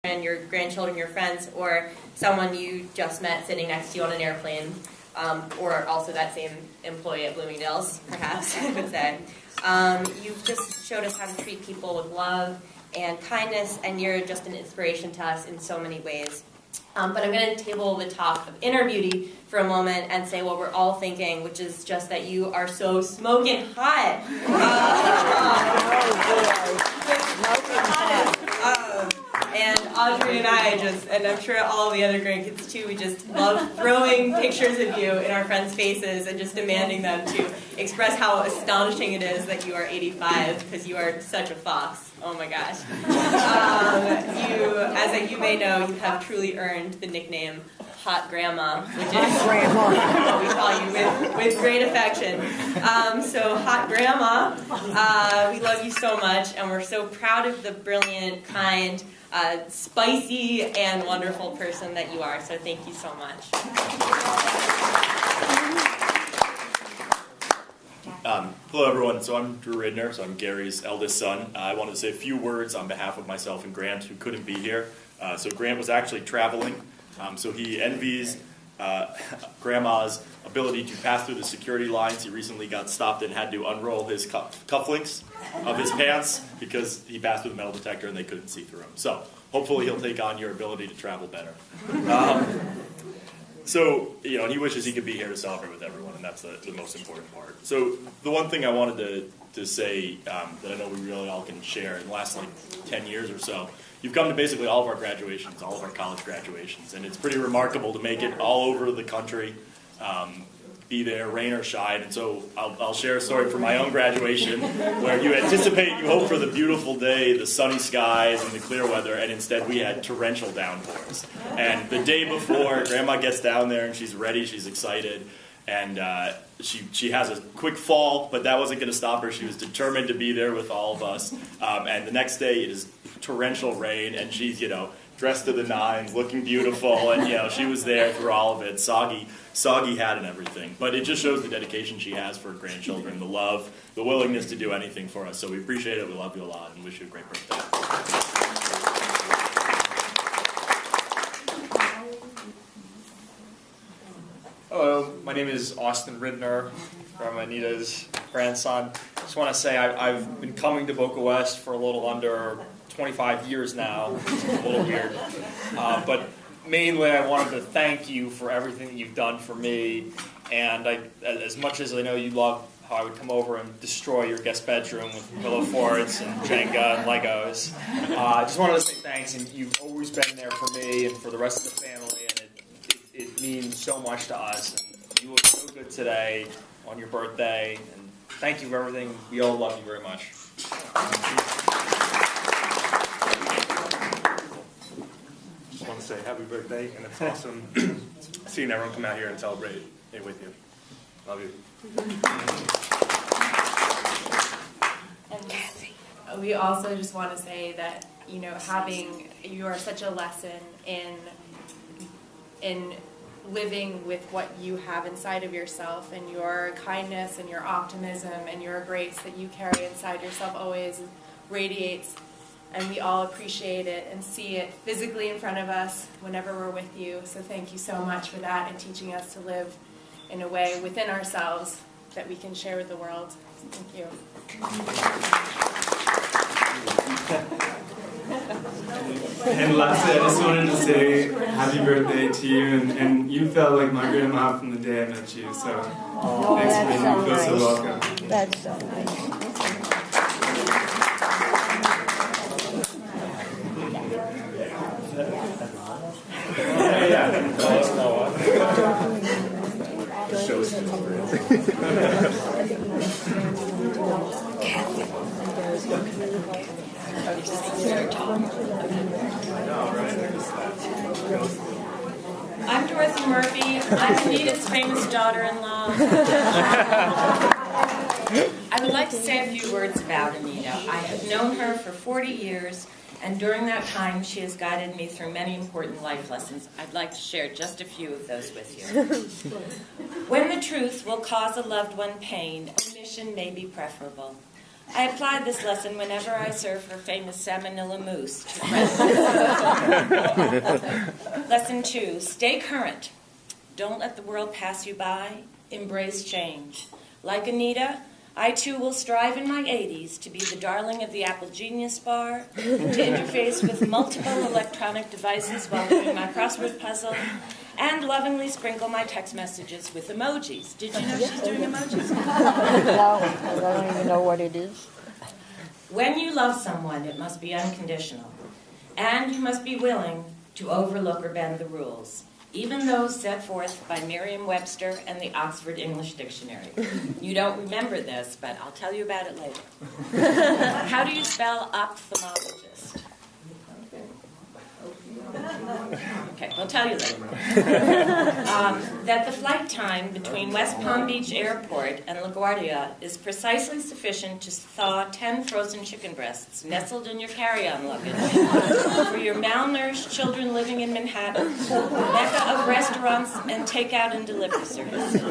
and your grandchildren, your friends, or someone you just met sitting next to you on an airplane, or also that same employee at Bloomingdale's, perhaps, I would say. You've just showed us how to treat people with love and kindness, and you're just an inspiration to us in so many ways. But I'm going to table the talk of inner beauty for a moment and say what we're all thinking, which is just that you are so smoking hot. And Audrey and I and I'm sure all the other grandkids too, we just love throwing pictures of you in our friends' faces and just demanding them to express how astonishing it is that you are 85, because you are such a fox. Oh my gosh. You may know, you have truly earned the nickname Hot Grandma, which is what we call you with great affection. So Hot Grandma, we love you so much, and we're so proud of the brilliant, kind, spicy, and wonderful person that you are. So thank you so much. Hello everyone, so I'm Drew Ridner, so I'm Gary's eldest son. I wanted to say a few words on behalf of myself and Grant, who couldn't be here. So Grant was actually traveling, so he envies Grandma's ability to pass through the security lines. He recently got stopped and had to unroll his cufflinks of his pants because he passed through the metal detector and they couldn't see through him. So hopefully he'll take on your ability to travel better. So, and he wishes he could be here to celebrate with everyone, and that's the most important part. So the one thing I wanted to say that I know we really all can share in the last 10 years or so, you've come to basically all of our graduations, all of our college graduations, and it's pretty remarkable to make it all over the country, be there, rain or shine. And so I'll share a story from my own graduation where you hope for the beautiful day, the sunny skies, and the clear weather, and instead we had torrential downpours. And the day before, Grandma gets down there and she's ready, she's excited, and she has a quick fall, but that wasn't going to stop her. She was determined to be there with all of us. And the next day it is torrential rain, and she's, dressed to the nines, looking beautiful, and she was there through all of it, soggy hat and everything. But it just shows the dedication she has for her grandchildren, the love, the willingness to do anything for us. So we appreciate it, we love you a lot, and wish you a great birthday. Hello, my name is Austin Ridner, Grandma Anita's grandson. Just want to say I've been coming to Boca West for a little under 25 years now. It's a little weird. But mainly I wanted to thank you for everything that you've done for me. And as much as I know you love how I would come over and destroy your guest bedroom with pillow forts and Jenga and Legos, I just wanted to say thanks. And you've always been there for me and for the rest of the family. And it means so much to us. And you look so good today on your birthday. And thank you for everything. We all love you very much. I want to say happy birthday, and it's awesome seeing everyone come out here and celebrate it with you. Love you. And we also just want to say that you are such a lesson in living with what you have inside of yourself, and your kindness and your optimism and your grace that you carry inside yourself always radiates. And we all appreciate it and see it physically in front of us whenever we're with you. So thank you so much for that and teaching us to live in a way within ourselves that we can share with the world. Thank you. And lastly, I just wanted to say happy birthday to you. And you felt like my grandma from the day I met you. So thanks for making me feel so welcome. That's so nice. I'm Dorothy Murphy. I'm Anita's famous daughter-in-law. I would like to say a few words about Anita. I have known her for 40 years, and during that time she has guided me through many important life lessons. I'd like to share just a few of those with you. When the truth will cause a loved one pain, omission may be preferable. I apply this lesson whenever I serve her famous salmonella mousse to friends. Lesson 2, stay current. Don't let the world pass you by. Embrace change. Like Anita, I too will strive in my 80s to be the darling of the Apple Genius Bar, to interface with multiple electronic devices while doing my crossword puzzle, and lovingly sprinkle my text messages with emojis. Did you know she's doing emojis? No, I don't even know what it is. When you love someone, it must be unconditional. And you must be willing to overlook or bend the rules, even those set forth by Merriam-Webster and the Oxford English Dictionary. You don't remember this, but I'll tell you about it later. How do you spell ophthalmologist? Okay, I'll tell you later. That the flight time between West Palm Beach Airport and LaGuardia is precisely sufficient to thaw 10 frozen chicken breasts nestled in your carry-on luggage for your malnourished children living in Manhattan, mecca of restaurants and takeout and delivery services.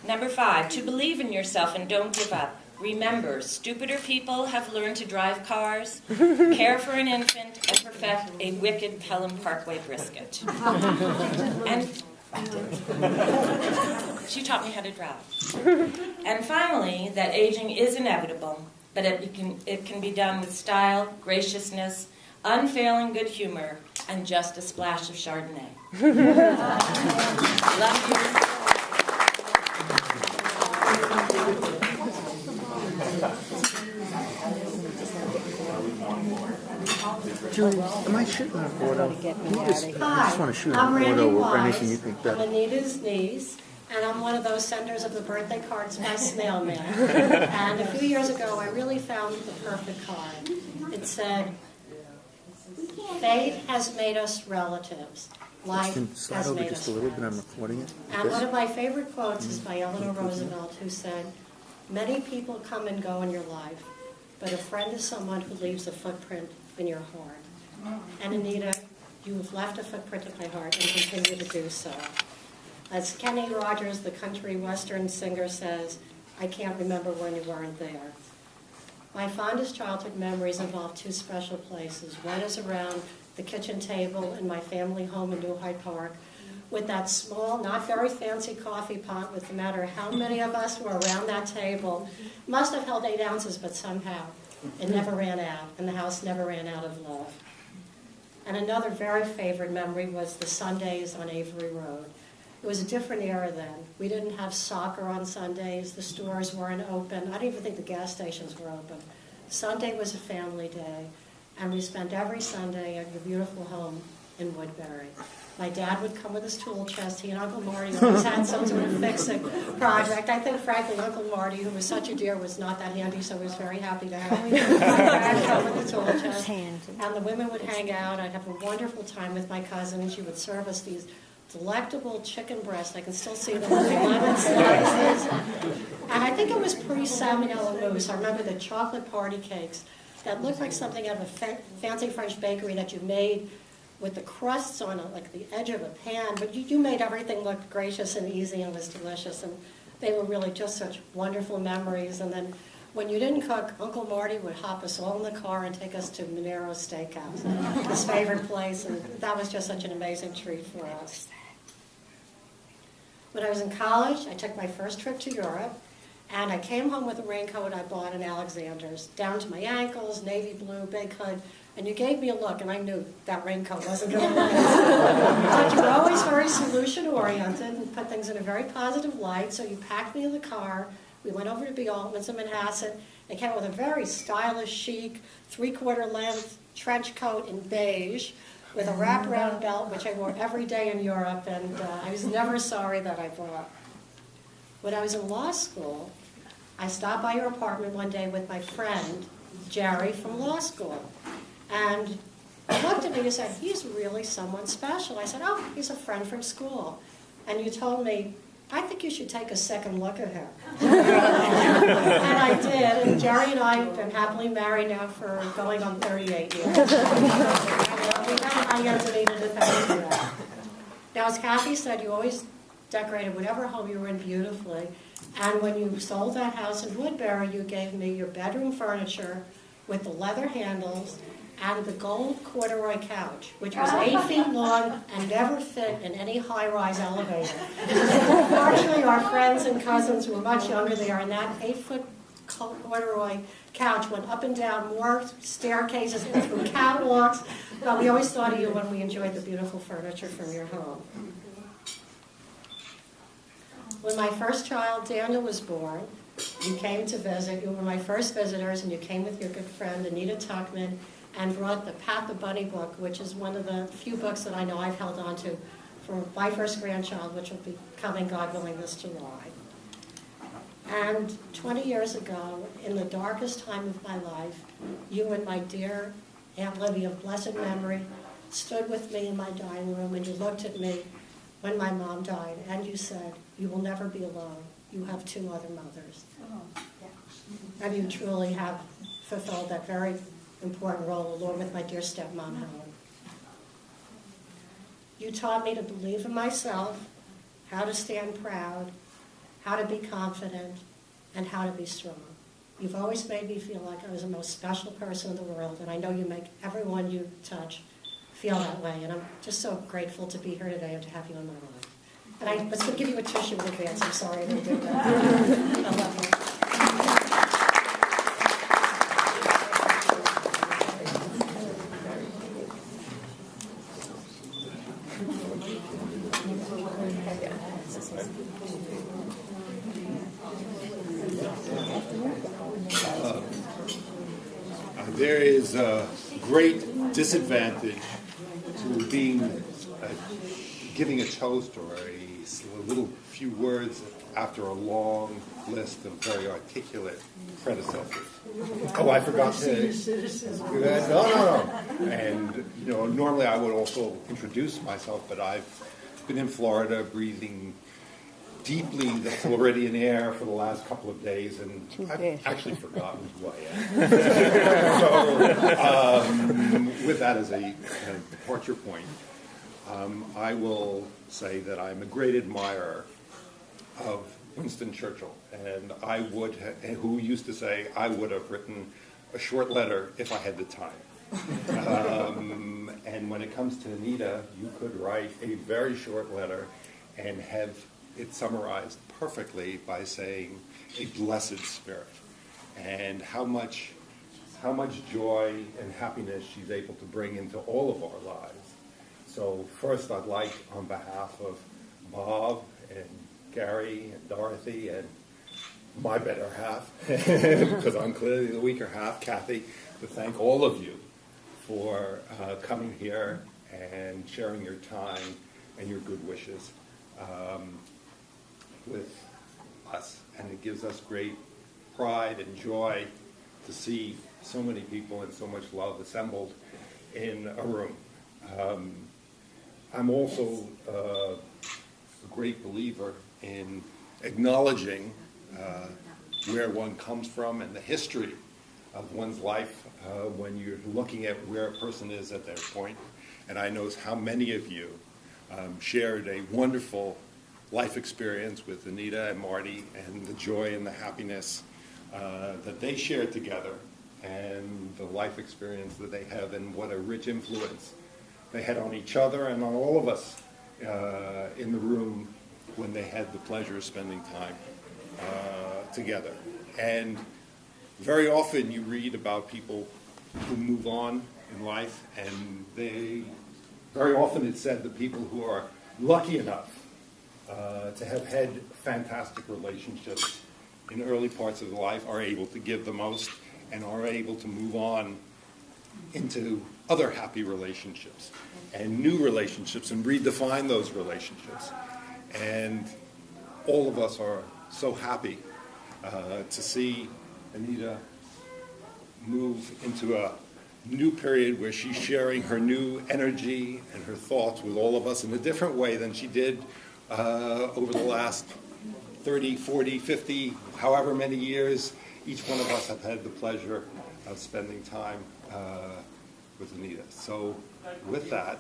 Number 5, to believe in yourself and don't give up. Remember, stupider people have learned to drive cars, care for an infant, and perfect a wicked Pelham Parkway brisket. And she taught me how to drive. And finally, that aging is inevitable, but it can be done with style, graciousness, unfailing good humor, and just a splash of Chardonnay. Love you. Julie, am I shooting a photo? I just want to shoot a I'm Randy photo or Wise. anything you think that. I'm Anita's niece, and I'm one of those senders of the birthday cards by snail mail. And a few years ago, I really found the perfect card. It said, "Fate has made us relatives. Life Can slide has over made just us a little bit. friends." I'm recording it. And one of my favorite quotes is by Eleanor Roosevelt, who said, "Many people come and go in your life, but a friend is someone who leaves a footprint in your heart." And Anita, you have left a footprint in my heart and continue to do so. As Kenny Rogers, the country western singer, says, "I can't remember when you weren't there." My fondest childhood memories involve 2 special places. One is around the kitchen table in my family home in New Hyde Park, with that small, not very fancy coffee pot, with no matter how many of us were around that table. Must have held 8 ounces, but somehow it never ran out, and the house never ran out of love. And another very favorite memory was the Sundays on Avery Road. It was a different era then. We didn't have soccer on Sundays. The stores weren't open. I don't even think the gas stations were open. Sunday was a family day, and we spent every Sunday at your beautiful home in Woodbury. My dad would come with his tool chest. He and Uncle Marty always had some sort of fixing project. I think, frankly, Uncle Marty, who was such a dear, was not that handy, so he was very happy to have my dad come with the tool chest. And the women would hang out. I'd have a wonderful time with my cousin, and she would serve us these delectable chicken breasts. I can still see them with the lemon slices. And I think it was pre-salmonella mousse. I remember the chocolate party cakes that looked like something out of a fancy French bakery that you made with the crusts on it, like the edge of a pan, but you made everything look gracious and easy and was delicious, and they were really just such wonderful memories. And then when you didn't cook, Uncle Marty would hop us all in the car and take us to Minero's Steakhouse, his favorite place, and that was just such an amazing treat for us. When I was in college, I took my first trip to Europe, and I came home with a raincoat I bought in Alexander's, down to my ankles, navy blue, big hood. And you gave me a look, and I knew that raincoat wasn't going to last. But you were always very solution-oriented and put things in a very positive light, so you packed me in the car. We went over to B. Altman's in Manhasset. They came with a very stylish, chic, 3/4 length trench coat in beige with a wraparound belt, which I wore every day in Europe, and I was never sorry that I bought. When I was in law school, I stopped by your apartment one day with my friend, Jerry, from law school. And you looked at me and you said, "He's really someone special." I said, "Oh, he's a friend from school." And you told me, "I think you should take a second look at him." And I did. And Jerry and I have been happily married now for going on 38 years. We have high ends of 8 to thank you. Now, as Kathy said, you always decorated whatever home you were in beautifully. And when you sold that house in Woodbury, you gave me your bedroom furniture with the leather handles and the gold corduroy couch, which was 8 feet long and never fit in any high-rise elevator. Fortunately, our friends and cousins were much younger there, and that 8-foot corduroy couch went up and down more staircases and through catwalks. But we always thought of you when we enjoyed the beautiful furniture from your home. When my first child, Daniel, was born, you came to visit. You were my first visitors, and you came with your good friend, Anita Tuckman, and brought the Pat the Bunny book, which is one of the few books that I know I've held on to for my first grandchild, which will be coming, God willing, this July. And 20 years ago, in the darkest time of my life, you and my dear Aunt Libby of blessed memory stood with me in my dining room, and you looked at me when my mom died, and you said, "You will never be alone. You have 2 other mothers." And you truly have fulfilled that very important role, along with my dear stepmom, Helen. You taught me to believe in myself, how to stand proud, how to be confident, and how to be strong. You've always made me feel like I was the most special person in the world, and I know you make everyone you touch feel that way, and I'm just so grateful to be here today and to have you in my life. And I was going to give you a tissue in advance. I'm sorry I didn't do that. I love you. There is a great disadvantage to being giving a toast or a little few words after a long list of very articulate predecessors. Oh, I forgot to. No. And normally I would also introduce myself, but I've been in Florida breathing deeply the Floridian air for the last couple of days, and I've actually forgotten who I am. So, with that as a departure point, I will say that I'm a great admirer of Winston Churchill, and who used to say, I would have written a short letter if I had the time. And when it comes to Anita, you could write a very short letter and have it summarized perfectly by saying a blessed spirit, and how much joy and happiness she's able to bring into all of our lives. So first, I'd like, on behalf of Bob and Gary and Dorothy and my better half, because I'm clearly the weaker half, Kathy, to thank all of you for coming here and sharing your time and your good wishes with us. And it gives us great pride and joy to see so many people and so much love assembled in a room. I'm also a great believer in acknowledging where one comes from and the history of one's life when you're looking at where a person is at their point. And I know how many of you shared a wonderful life experience with Anita and Marty, and the joy and the happiness that they shared together, and the life experience that they have, and what a rich influence they had on each other and on all of us in the room when they had the pleasure of spending time together. And very often you read about people who move on in life, and very often it's said that people who are lucky enough to have had fantastic relationships in early parts of their life are able to give the most and are able to move on into other happy relationships and new relationships and redefine those relationships. And all of us are so happy to see Anita move into a new period where she's sharing her new energy and her thoughts with all of us in a different way than she did over the last 30, 40, 50, however many years. Each one of us have had the pleasure of spending time with Anita. So with that,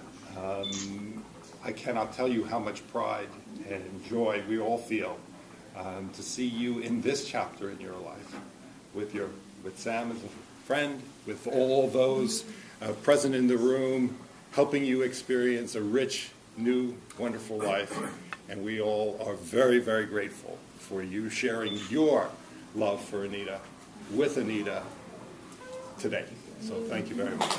I cannot tell you how much pride and joy we all feel to see you in this chapter in your life, with Sam as a friend, with all those present in the room, helping you experience a rich, new, wonderful life. And we all are very, very grateful for you sharing your love for Anita with Anita today. So thank you very much.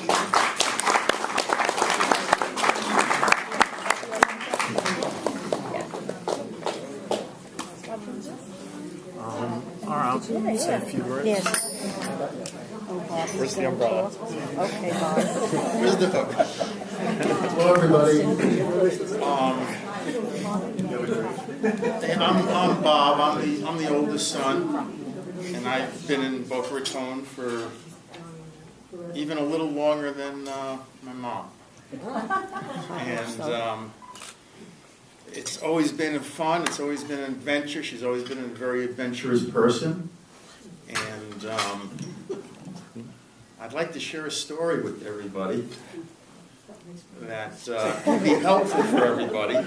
All right, say a few words. Yes. Where's the umbrella? Okay, Bob. Where's the book? Hello, everybody. I'm Bob. I'm the oldest son, and I've been in Boca Raton for even a little longer than my mom. And it's always been fun. It's always been an adventure. She's always been a very adventurous person, and I'd like to share a story with everybody that can be helpful for everybody,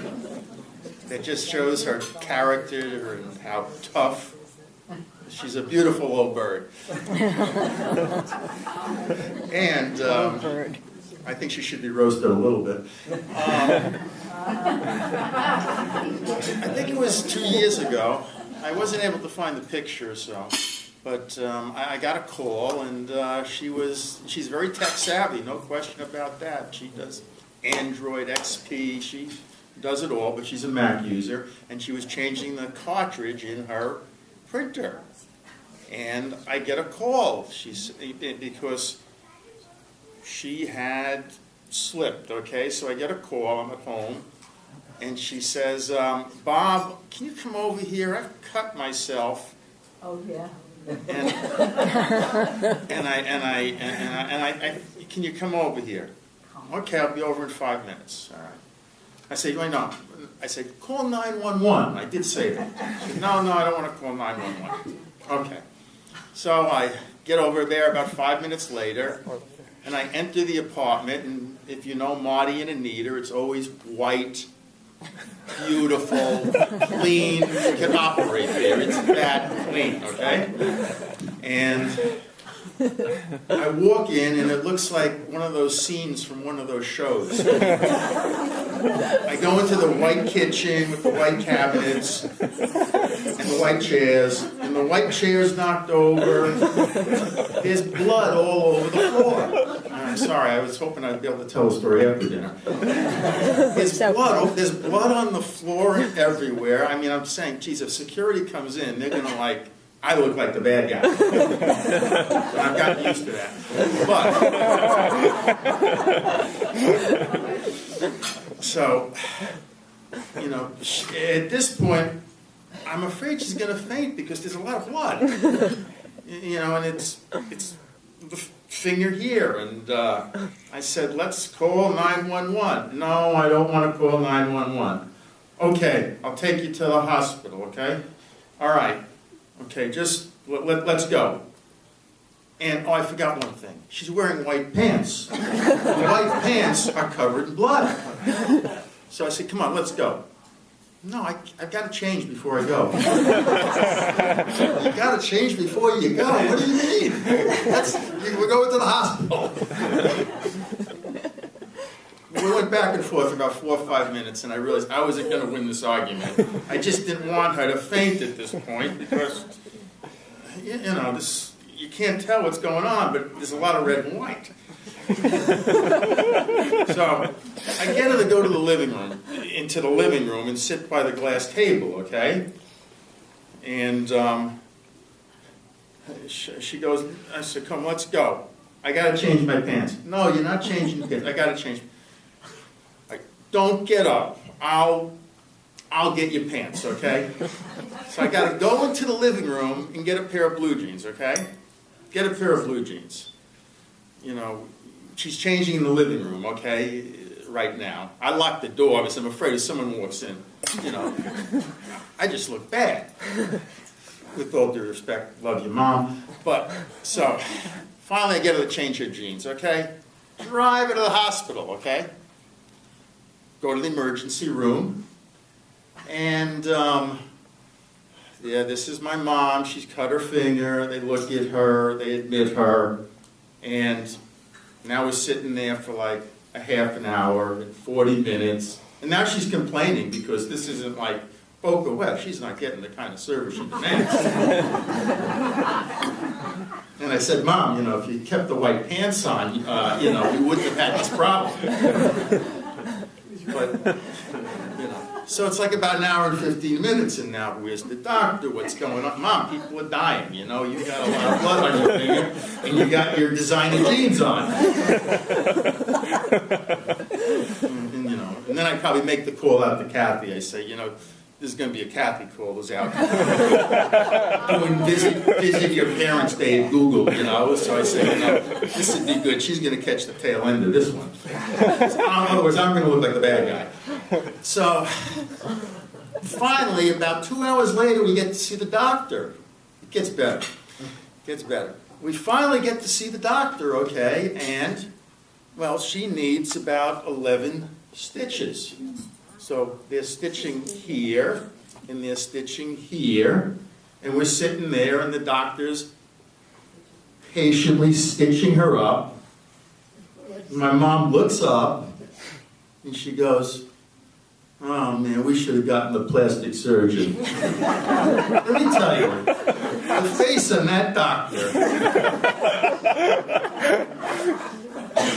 that just shows her character and how tough. She's a beautiful old bird. And I think she should be roasted a little bit. I think it was 2 years ago. I wasn't able to find the picture, but I got a call, and she's very tech savvy, no question about that. She does Android, XP, she does it all, but she's a Mac user, and she was changing the cartridge in her printer. And I get a call because she had slipped, okay? So I get a call, I'm at home, and she says, Bob, can you come over here? I've cut myself. Oh, yeah. And I can you come over here? Okay, I'll be over in 5 minutes. All right. I say, wait, no. I said, call 911. I did say that. She said, no, I don't want to call 911. Okay. So I get over there about 5 minutes later, and I enter the apartment, and if you know Marty and Anita, it's always white, beautiful, clean. You can operate there. It's that clean, okay? And I walk in, and it looks like one of those scenes from one of those shows. I go into the white kitchen with the white cabinets and the white chairs, and the white chair's knocked over. There's blood all over the floor. I'm sorry, I was hoping I'd be able to tell the story after dinner. There's blood on the floor and everywhere. I mean, I'm saying, geez, if security comes in, they're going to I look like the bad guy. So I've gotten used to that. But, so, at this point, I'm afraid she's going to faint because there's a lot of blood. And it's the finger here. And I said, let's call 911. No, I don't want to call 911. Okay, I'll take you to the hospital, okay? All right. Okay, just let's go. And, I forgot one thing. She's wearing white pants. The white pants are covered in blood. So I said, come on, let's go. No, I've got to change before I go. You got to change before you go? What do you mean? We're going to the hospital. We went back and forth for about 4 or 5 minutes, and I realized I wasn't going to win this argument. I just didn't want her to faint at this point because, you can't tell what's going on, but there's a lot of red and white. So I get her to go to the living room, into the living room, and sit by the glass table, okay? And she goes, I said, come, let's go. I got to change my pants. No, you're not changing pants. I got to change. Don't get up. I'll get your pants, okay? So I got to go into the living room and get a pair of blue jeans, okay? Get a pair of blue jeans. She's changing in the living room, okay, right now. I locked the door because I'm afraid if someone walks in, I just look bad. With all due respect, love you, Mom. But, so, finally I get her to change her jeans, okay? Drive her to the hospital, okay? Go to the emergency room, and yeah, this is my mom. She's cut her finger. They look at her. They admit her. And now we're sitting there for like a half an hour, 40 minutes. And now she's complaining because this isn't like Boca West. She's not getting the kind of service she demands. And I said, Mom, you know, if you kept the white pants on, you know, we wouldn't have had this problem. But, you know, so it's like about an hour and 15 minutes, and now where's the doctor? What's going on? Mom, people are dying, you know, you got a lot of blood on your finger, and you got your designer jeans on. And, you know, and then I probably make the call out to Kathy. I say, you know, this is going to be a Kathy call. Who's out doing visit your parents' day at Google, you know. So I say, you know, this would be good. She's going to catch the tail end of this one. So, in other words, I'm going to look like the bad guy. So finally, about 2 hours later, we get to see the doctor. It gets better. It gets better. We finally get to see the doctor, okay, and, well, she needs about 11 stitches. So they're stitching here, and they're stitching here, and we're sitting there, and the doctor's patiently stitching her up. My mom looks up, and she goes, oh man, we should have gotten the plastic surgeon. Let me tell you, the face on that doctor,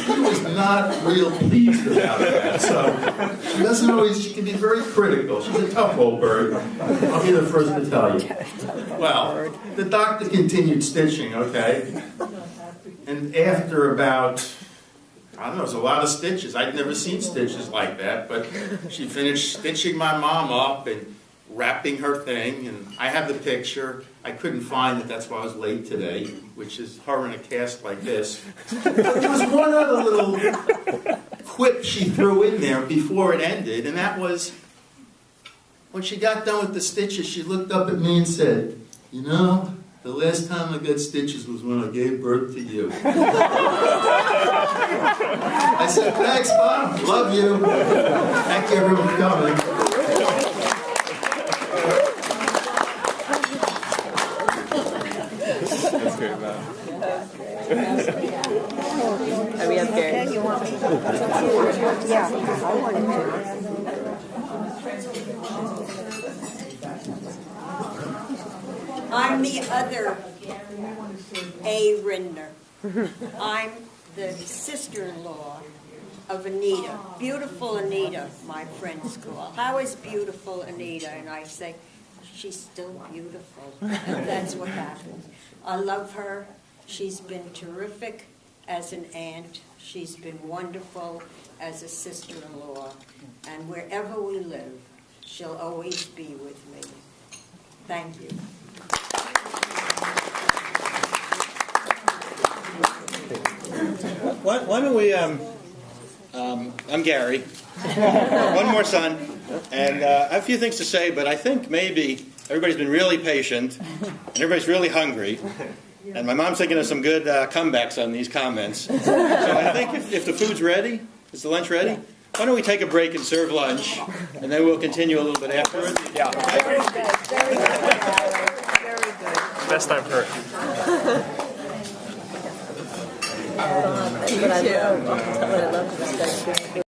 he was not real pleased about that. So she doesn't always, she can be very critical. She's a tough old bird. I'll be the first to tell you. Well, the doctor continued stitching, okay? And after about, I don't know, it was a lot of stitches. I'd never seen stitches like that, but she finished stitching my mom up and wrapping her thing, and I have the picture. I couldn't find it, that's why I was late today, which is her in a cast like this. There was one other little quip she threw in there before it ended, and that was, when she got done with the stitches, she looked up at me and said, you know, the last time I got stitches was when I gave birth to you. I said, thanks, Mom. Love you. Thank you, everyone, for coming. That's great, man. Are we up there? Yeah, I wanted to. I'm the other A. Rindner. I'm the sister-in-law of Anita. Beautiful Anita, my friends call. How is beautiful Anita? And I say, she's still beautiful. And that's what happened. I love her. She's been terrific as an aunt. She's been wonderful as a sister-in-law. And wherever we live, she'll always be with me. Thank you. Why don't we, I'm Gary, one more son, and I have a few things to say, but I think maybe everybody's been really patient, and everybody's really hungry, and my mom's thinking of some good comebacks on these comments. So I think if the food's ready, is the lunch ready? Why don't we take a break and serve lunch, and then we'll continue a little bit afterwards? Yeah. Very good. Very good. Very good. Best I've heard. But I love this guy.